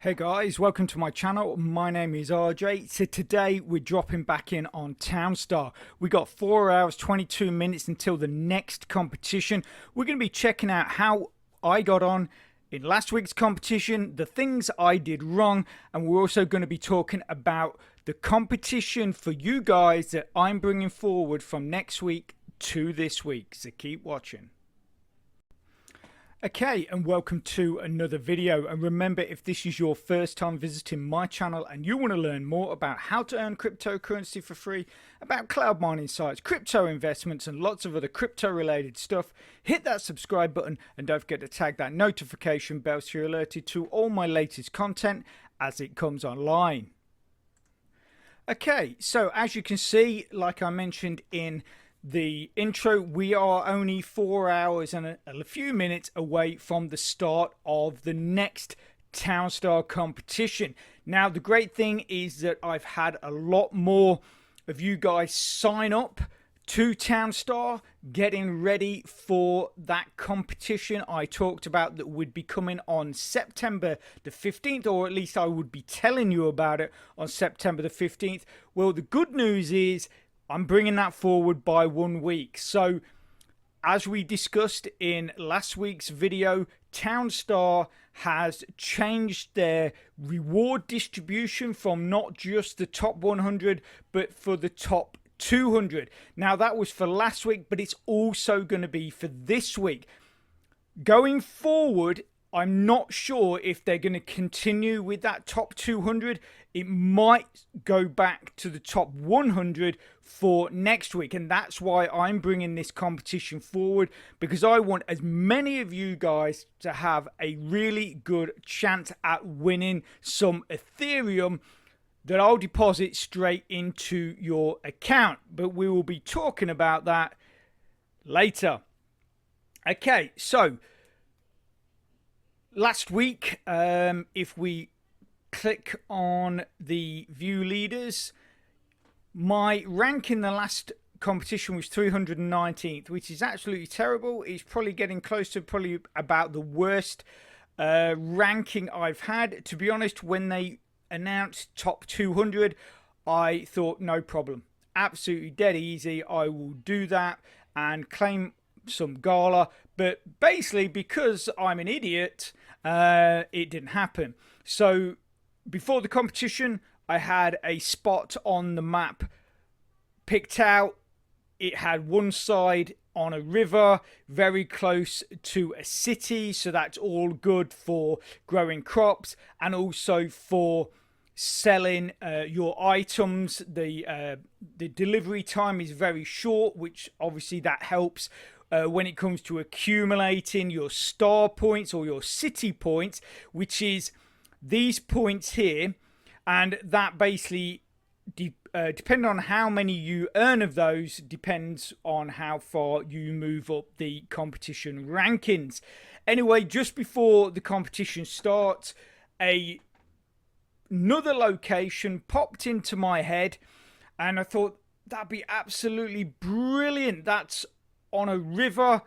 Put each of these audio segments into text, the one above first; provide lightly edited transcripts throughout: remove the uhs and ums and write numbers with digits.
Hey guys, welcome to my channel. My name is RJ. So today we're dropping back in on Townstar. We got 4 hours 22 minutes until the next competition. We're going to be checking out how I got on in last week's competition, the things I did wrong, and we're also going to be talking about the competition for you guys that I'm bringing forward from next week to this week. So keep watching. Okay, and welcome to another video. And remember, if this is your first time visiting my channel and you want to learn more about how to earn cryptocurrency for free, about cloud mining sites, crypto investments, and lots of other crypto related stuff, hit that subscribe button and don't forget to tag that notification bell so you're alerted to all my latest content as it comes online. Okay, so as you can see, like I mentioned in the intro, we are only 4 hours and a few minutes away from the start of the next Townstar competition. Now, the great thing is that I've had a lot more of you guys sign up to Townstar, getting ready for that competition I talked about that would be coming on September the 15th, or at least I would be telling you about it on September the 15th. Well, the good news is I'm bringing that forward by 1 week. So as we discussed in last week's video, Townstar has changed their reward distribution from not just the top 100, but for the top 200. Now that was for last week, but it's also going to be for this week. Going forward, I'm not sure if they're going to continue with that top 200. It might go back to the top 100 for next week. And that's why I'm bringing this competition forward, because I want as many of you guys to have a really good chance at winning some Ethereum that I'll deposit straight into your account. But we will be talking about that later. Okay, so last week, if we click on the view leaders, my rank in the last competition was 319th, which is absolutely terrible. It's probably getting close to probably about the worst ranking I've had. To be honest, when they announced top 200, I thought no problem, absolutely dead easy, I will do that and claim some gala. But basically, because I'm an idiot, it didn't happen. So before the competition, I had a spot on the map picked out. It had one side on a river very close to a city, so that's all good for growing crops and also for selling your items. The delivery time is very short, which obviously that helps when it comes to accumulating your star points or your city points, which is these points here. And that basically depending on how many you earn of those depends on how far you move up the competition rankings. Anyway, just before the competition starts, another location popped into my head and I thought that'd be absolutely brilliant. That's on a river.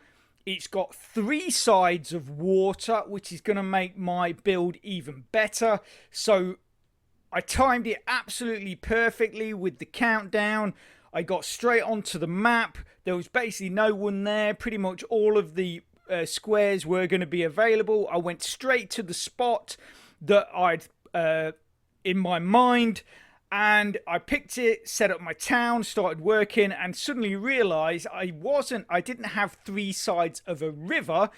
It's got 3 sides of water, which is going to make my build even better. So I timed it absolutely perfectly with the countdown. I got straight onto the map. There was basically no one there. Pretty much all of the squares were going to be available. I went straight to the spot that I'd in my mind, and I picked it, set up my town, started working, and suddenly realized I didn't have 3 sides of a river.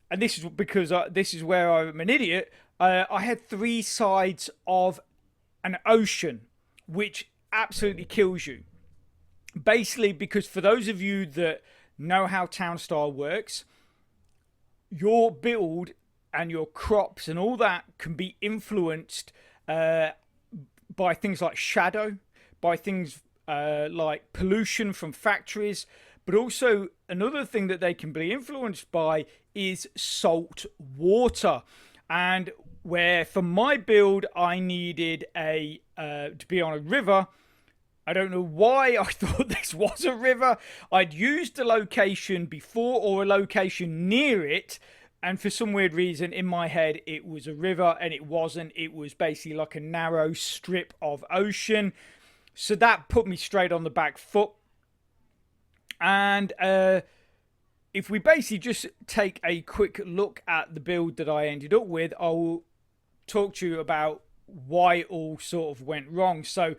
And this is because this is where I'm an idiot. I had 3 sides of an ocean, which absolutely kills you. Basically, because for those of you that know how Townstar works, your build and your crops and all that can be influenced by things like shadow, by things like pollution from factories, but also another thing that they can be influenced by is salt water. And where for my build I needed to be on a river, I don't know why I thought this was a river. I'd used a location before, or a location near it, And for some weird reason, in my head, it was a river, and it wasn't. It was basically like a narrow strip of ocean. So that put me straight on the back foot. And if we basically just take a quick look at the build that I ended up with, I will talk to you about why it all sort of went wrong. So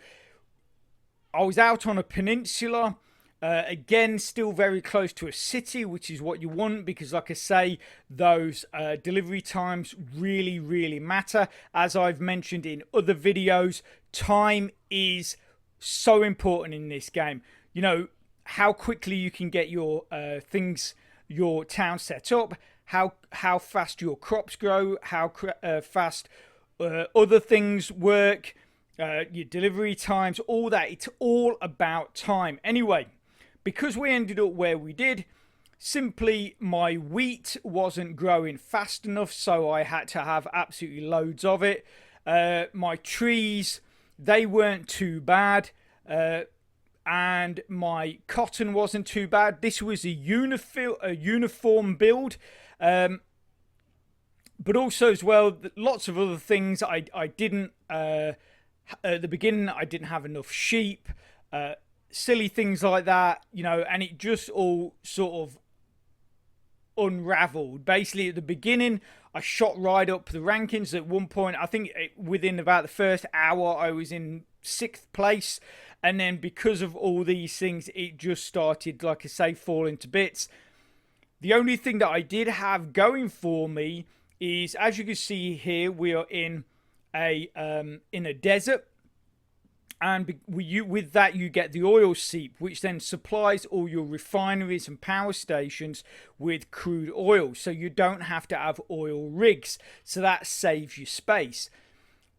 I was out on a peninsula. Again, still very close to a city, which is what you want, because like I say, those delivery times really, really matter. As I've mentioned in other videos, time is so important in this game. You know, how quickly you can get your your town set up, how fast your crops grow, how fast other things work, your delivery times, all that. It's all about time. Anyway, because we ended up where we did, simply my wheat wasn't growing fast enough, so I had to have absolutely loads of it. My trees, they weren't too bad, and my cotton wasn't too bad. This was a uniform build, but also as well, lots of other things. I didn't, at the beginning, I didn't have enough sheep, silly things like that, you know, and it just all sort of unraveled. Basically, at the beginning, I shot right up the rankings. At one point, I think within about the first hour, I was in 6th place. And then because of all these things, it just started, like I say, falling to bits. The only thing that I did have going for me is, as you can see here, we are in a desert. And with that, you get the oil seep, which then supplies all your refineries and power stations with crude oil. So you don't have to have oil rigs. So that saves you space.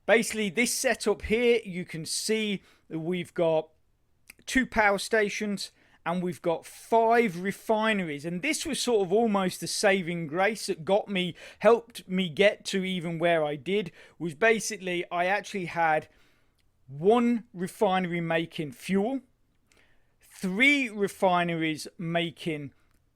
Basically, this setup here, you can see that we've got 2 power stations and we've got 5 refineries. And this was sort of almost the saving grace that helped me get to even where I did. Was basically, I actually had 1 refinery making fuel, 3 refineries making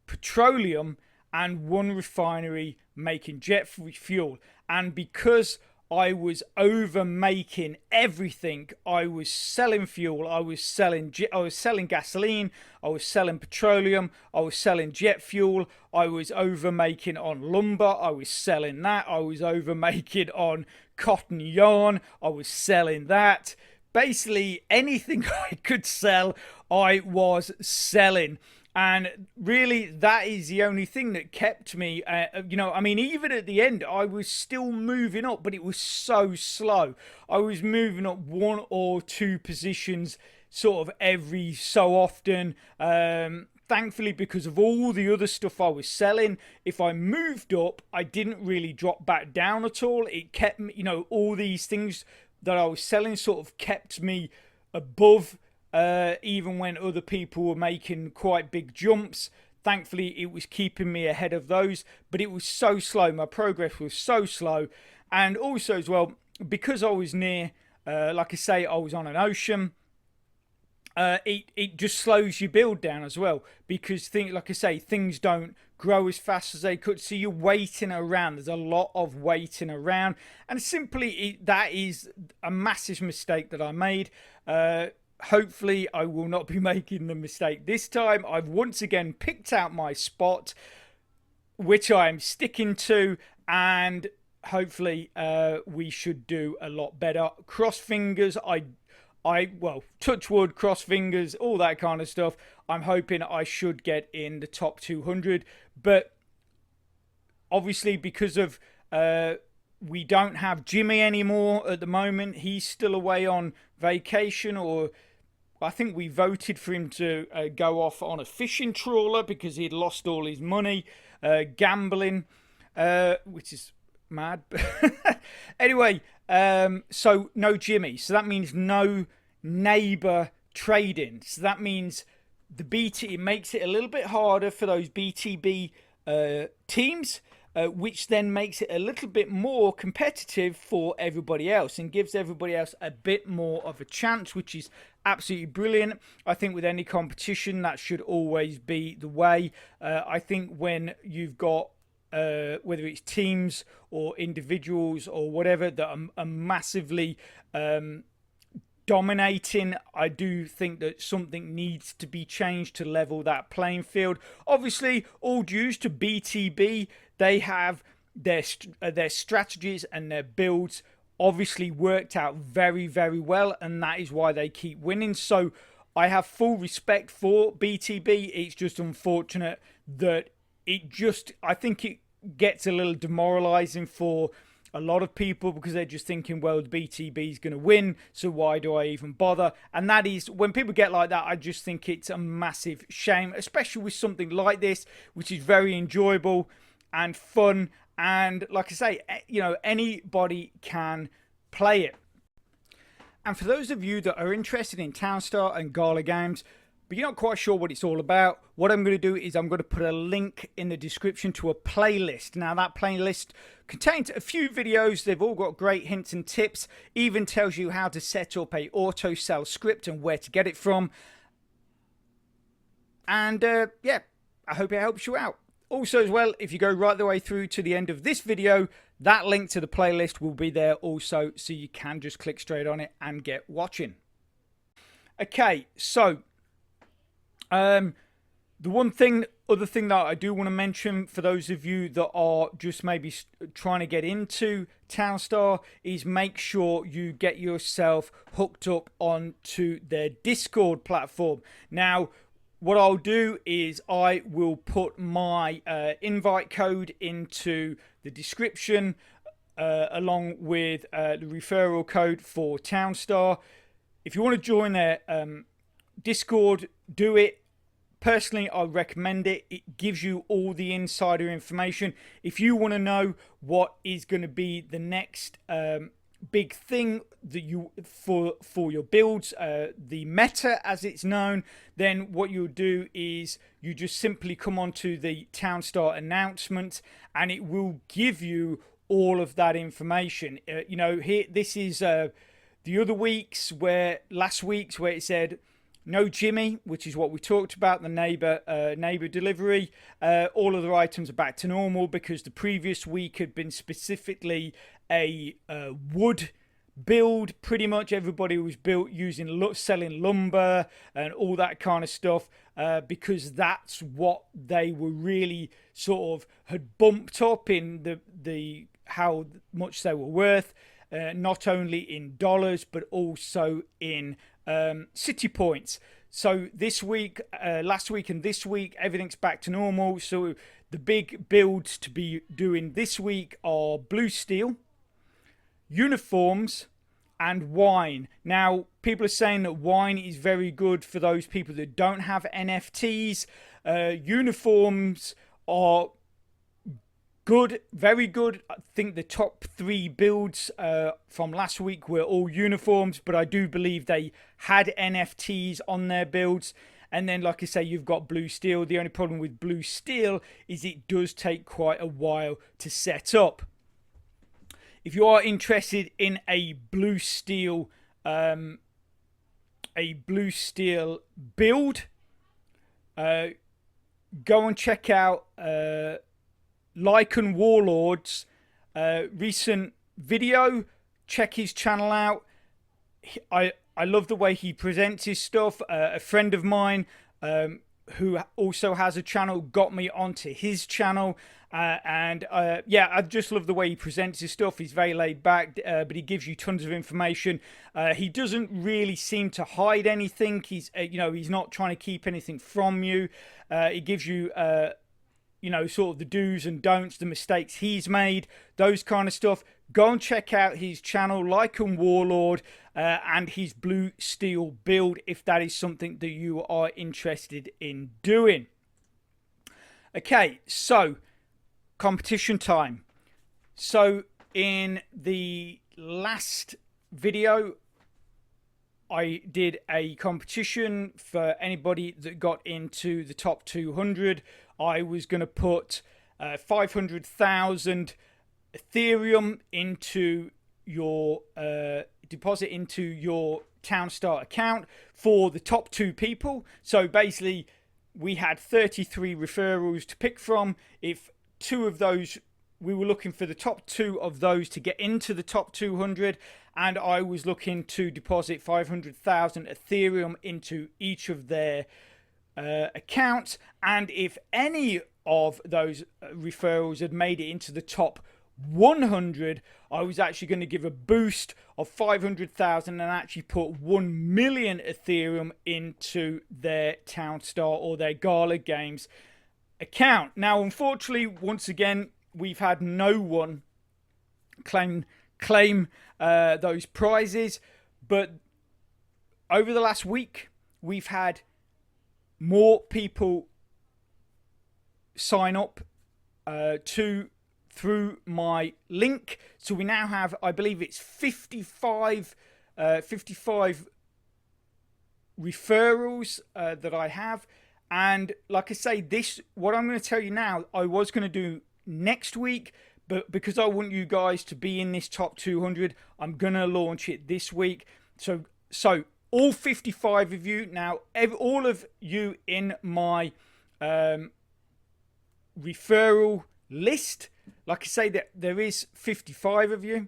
petroleum, and 1 refinery making jet fuel. And because I was over making everything, I was selling fuel, I was selling gasoline, I was selling petroleum, I was selling jet fuel, I was over making on lumber, I was selling that, I was over making on cotton yarn, I was selling that. Basically anything I could sell, I was selling. And really, that is the only thing that kept me, you know, I mean, even at the end, I was still moving up, but it was so slow. I was moving up 1 or 2 positions sort of every so often. Thankfully, because of all the other stuff I was selling, if I moved up, I didn't really drop back down at all. It kept me, you know, all these things that I was selling sort of kept me above, even when other people were making quite big jumps. Thankfully, it was keeping me ahead of those, but it was so slow. My progress was so slow. And also as well, because I was near, like I say, I was on an ocean, it just slows your build down as well, because like I say, things don't grow as fast as they could, so you're waiting around. There's a lot of waiting around, and simply that is a massive mistake that I made. Hopefully I will not be making the mistake this time. I've once again picked out my spot, which I'm sticking to, and hopefully we should do a lot better. Cross fingers. Well, touch wood, cross fingers, all that kind of stuff. I'm hoping I should get in the top 200. But obviously, because of we don't have Jimmy anymore at the moment. He's still away on vacation, or I think we voted for him to go off on a fishing trawler because he'd lost all his money gambling, which is mad. Anyway, so no Jimmy. So that means no neighbour trading. So that means it makes it a little bit harder for those BTB teams, which then makes it a little bit more competitive for everybody else and gives everybody else a bit more of a chance, which is absolutely brilliant. I think with any competition, that should always be the way. I think when you've got whether it's teams or individuals or whatever, that are massively dominating. I do think that something needs to be changed to level that playing field. Obviously, all dues to BTB. They have their strategies and their builds obviously worked out very, very well, and that is why they keep winning. So I have full respect for BTB. It's just unfortunate that I think it gets a little demoralizing for a lot of people, because they're just thinking, well, the BTB is going to win, so why do I even bother? And that is, when people get like that, I just think it's a massive shame, especially with something like this, which is very enjoyable and fun. And like I say, anybody can play it. And for those of you that are interested in Townstar and Gala games, but you're not quite sure what it's all about, what I'm going to do is I'm going to put a link in the description to a playlist. Now, that playlist contains a few videos. They've all got great hints and tips, even tells you how to set up a auto sell script and where to get it from. And yeah, I hope it helps you out. Also as well, if you go right the way through to the end of this video, that link to the playlist will be there also, so you can just click straight on it and get watching. Okay, so the other thing that I do want to mention for those of you that are just maybe trying to get into Townstar is make sure you get yourself hooked up onto their Discord platform. Now, what I'll do is I will put my invite code into the description along with the referral code for Townstar. If you want to join their Discord, do it. Personally, I recommend it. It gives you all the insider information. If you want to know what is going to be the next big thing that you for your builds, the meta as it's known, then what you'll do is you just simply come onto the Townstar announcement, and it will give you all of that information. Here, this is the other weeks, last week's where it said no Jimmy, which is what we talked about, the neighbor delivery. All of the items are back to normal because the previous week had been specifically a wood build. Pretty much everybody was built using selling lumber and all that kind of stuff, because that's what they were really sort of had bumped up in the how much they were worth, not only in dollars but also in city points. So this week, last week and this week, everything's back to normal. So the big builds to be doing this week are blue steel, uniforms, and wine. Now, people are saying that wine is very good for those people that don't have NFTs. Uniforms are good, very good. I think the top 3 builds from last week were all uniforms, but I do believe they had NFTs on their builds. And then, like I say, you've got blue steel. The only problem with blue steel is it does take quite a while to set up. If you are interested in a blue steel build, go and check out Lycan Warlord's recent video. Check his channel out. I love the way he presents his stuff. A friend of mine who also has a channel got me onto his channel, yeah, I just love the way he presents his stuff. He's very laid back, but he gives you tons of information. He doesn't really seem to hide anything. He's he's not trying to keep anything from you. He gives you sort of the do's and don'ts, the mistakes he's made, those kind of stuff. Go and check out his channel, Lycan Warlord, and his blue steel build if that is something that you are interested in doing. Okay, so competition time. So in the last video, I did a competition for anybody that got into the top 200. I was going to put 500,000 Ethereum into your deposit into your Townstar account for the top 2 people. So basically, we had 33 referrals to pick from. If two of those. We were looking for the top two of those to get into the top 200, and I was looking to deposit 500,000 Ethereum into each of their accounts. And if any of those referrals had made it into the top 100, I was actually going to give a boost of 500,000 and actually put 1 million Ethereum into their Townstar or their Gala Games account. Now, unfortunately, once again, we've had no one claim those prizes, but over the last week, we've had more people sign up through my link. So we now have, I believe it's 55 referrals that I have. And like I say, what I'm going to tell you now, I was going to do next week, but because I want you guys to be in this top 200, I'm going to launch it this week. So all 55 of you now, all of you in my referral list, like I say, that there is 55 of you.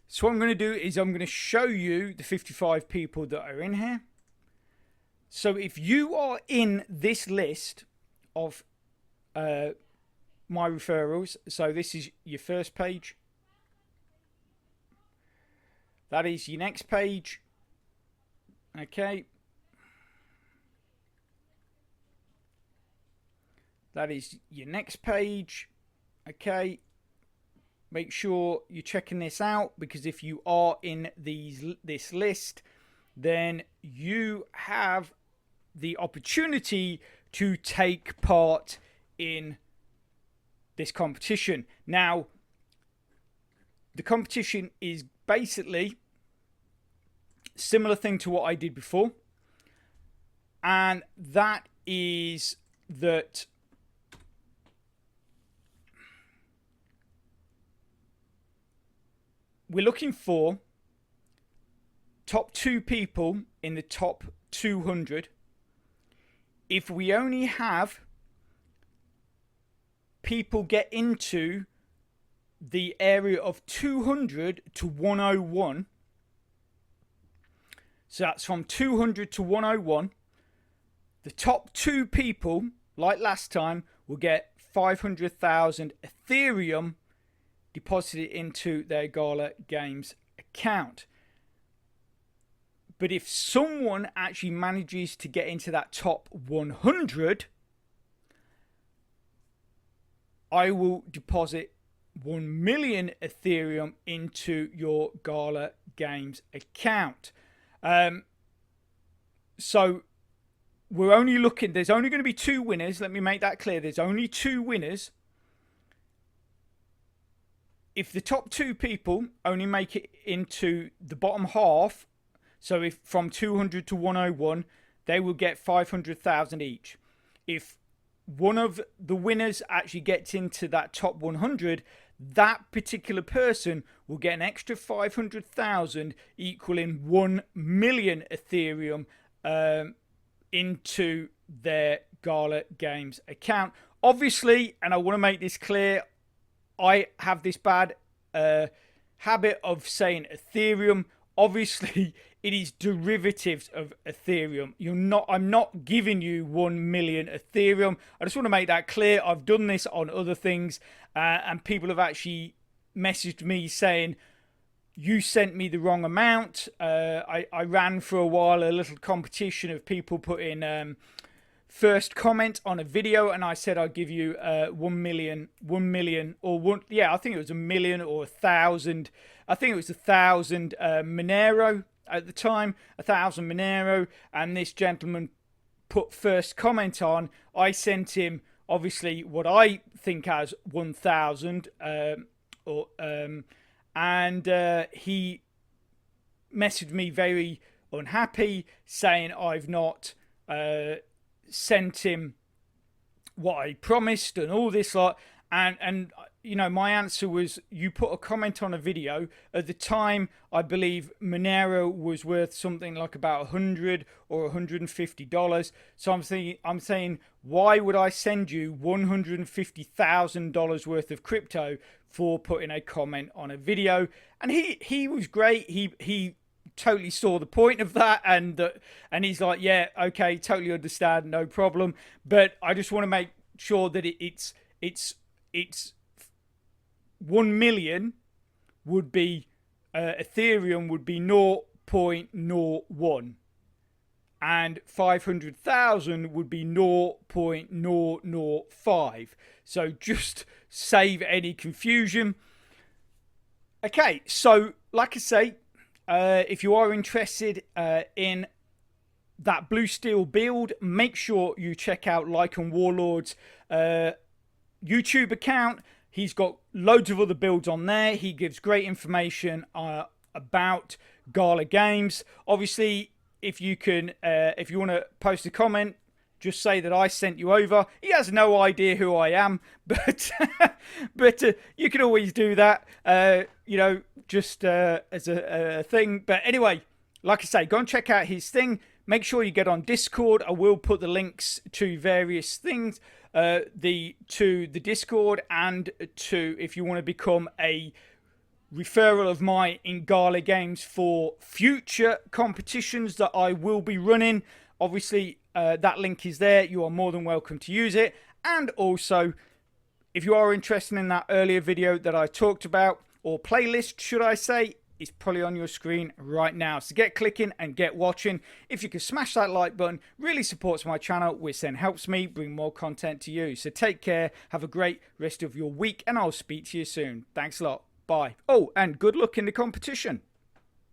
So what I'm going to do is I'm going to show you the 55 people that are in here. So if you are in this list of my referrals, so this is your first page, that is your next page, okay, that is your next page, okay. Make sure you're checking this out, because if you are in this list, then you have the opportunity to take part in this competition. Now, the competition is basically similar thing to what I did before, and that is that we're looking for top 2 people in the top 200. If we only have people get into the area of 200 to 101, so that's from 200 to 101, the top 2 people, like last time, will get 500,000 Ethereum deposited into their Gala Games account. But if someone actually manages to get into that top 100, I will deposit 1 million Ethereum into your Gala Games account. So we're only looking, there's only going to be 2 winners. Let me make that clear. There's only 2 winners. If the top 2 people only make it into the bottom half, so if from 200 to 101, they will get 500,000 each. If one of the winners actually gets into that top 100, that particular person will get an extra 500,000, equaling 1 million Ethereum into their Gala Games account. Obviously, and I want to make this clear, I have this bad habit of saying Ethereum. Obviously, it is derivatives of Ethereum. I'm not giving you 1 million Ethereum. I just want to make that clear. I've done this on other things, and people have actually messaged me saying, you sent me the wrong amount. I ran for a while a little competition of people putting first comment on a video, and I said I'd give you 1 million, or one, yeah, I think it was 1 million or 1,000. I think it was 1,000 Monero at the time, 1,000 Monero, and this gentleman put first comment on. I sent him obviously what I think as 1,000, and he messaged me very unhappy, saying I've not sent him what I promised and all this lot, and you know, my answer was you put a comment on a video. At the time, I believe Monero was worth something like about $100 or $150. So I'm saying, why would I send you $150,000 worth of crypto for putting a comment on a video? And he was great. He totally saw the point of that, and he's like, yeah, okay, totally understand, no problem. But I just want to make sure that it's 1 million would be Ethereum would be 0.01, and 500,000 would be 0.005. So just save any confusion. Okay, so like I say, if you are interested in that blue steel build, make sure you check out Lycan Warlord's YouTube account. He's got loads of other builds on there. He gives great information about Gala games. Obviously, if you want to post a comment, just say that I sent you over. He has no idea who I am, but you can always do that. You know, just as a thing. But anyway, like I say, go and check out his thing. Make sure you get on Discord. I will put the links to various things, to the Discord, and to, if you want to become a referral of mine in Gala games for future competitions that I will be running. Obviously, that link is there. You are more than welcome to use it. And also, if you are interested in that earlier video that I talked about, or playlist, should I say, it's probably on your screen right now. So get clicking and get watching. If you can smash that like button, really supports my channel, which then helps me bring more content to you. So take care, have a great rest of your week, and I'll speak to you soon. Thanks a lot. Bye. Oh, and good luck in the competition.